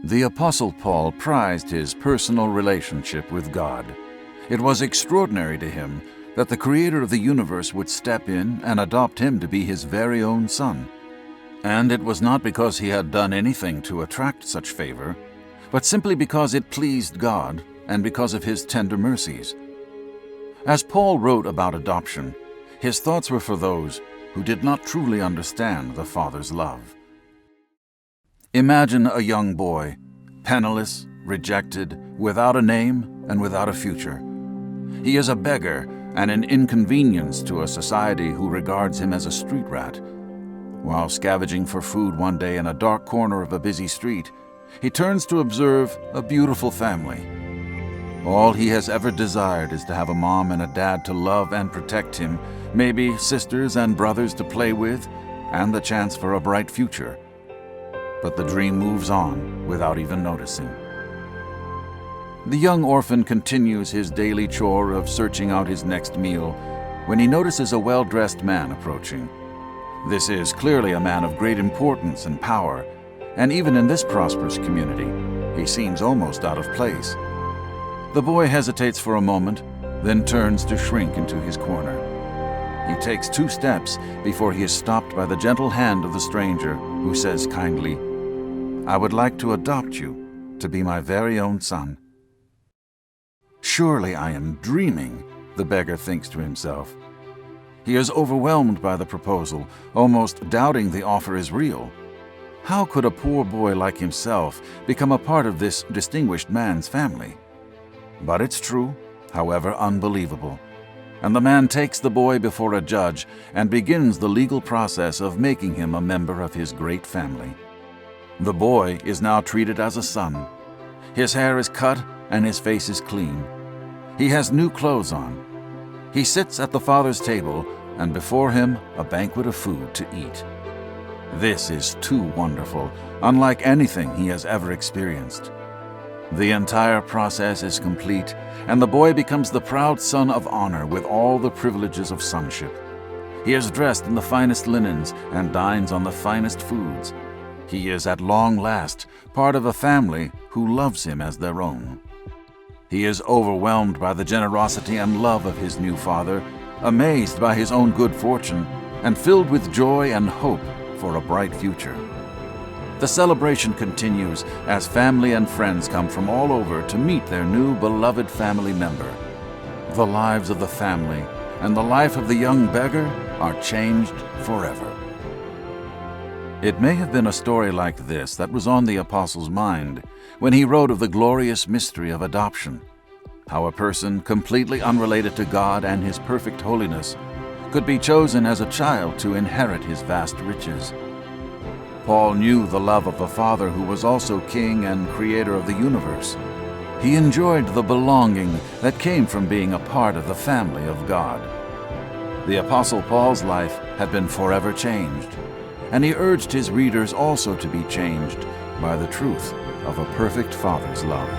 The Apostle Paul prized his personal relationship with God. It was extraordinary to him that the Creator of the universe would step in and adopt him to be his very own son. And it was not because he had done anything to attract such favor, but simply because it pleased God and because of his tender mercies. As Paul wrote about adoption, his thoughts were for those who did not truly understand the Father's love. Imagine a young boy, penniless, rejected, without a name and without a future. He is a beggar and an inconvenience to a society who regards him as a street rat. While scavenging for food one day in a dark corner of a busy street, he turns to observe a beautiful family. All he has ever desired is to have a mom and a dad to love and protect him, maybe sisters and brothers to play with, and the chance for a bright future. But the dream moves on without even noticing. The young orphan continues his daily chore of searching out his next meal when he notices a well-dressed man approaching. This is clearly a man of great importance and power, and even in this prosperous community, he seems almost out of place. The boy hesitates for a moment, then turns to shrink into his corner. He takes 2 steps before he is stopped by the gentle hand of the stranger, who says kindly, "I would like to adopt you to be my very own son." Surely I am dreaming, the beggar thinks to himself. He is overwhelmed by the proposal, almost doubting the offer is real. How could a poor boy like himself become a part of this distinguished man's family? But it's true, however unbelievable. And the man takes the boy before a judge and begins the legal process of making him a member of his great family. The boy is now treated as a son. His hair is cut and his face is clean. He has new clothes on. He sits at the father's table, and before him a banquet of food to eat. This is too wonderful, unlike anything he has ever experienced. The entire process is complete, and the boy becomes the proud son of honor with all the privileges of sonship. He is dressed in the finest linens and dines on the finest foods. He is at long last part of a family who loves him as their own. He is overwhelmed by the generosity and love of his new father, amazed by his own good fortune, and filled with joy and hope for a bright future. The celebration continues as family and friends come from all over to meet their new beloved family member. The lives of the family and the life of the young beggar are changed forever. It may have been a story like this that was on the Apostle's mind when he wrote of the glorious mystery of adoption, how a person completely unrelated to God and His perfect holiness could be chosen as a child to inherit His vast riches. Paul knew the love of a Father who was also King and Creator of the universe. He enjoyed the belonging that came from being a part of the family of God. The Apostle Paul's life had been forever changed, and he urged his readers also to be changed by the truth of a perfect Father's love.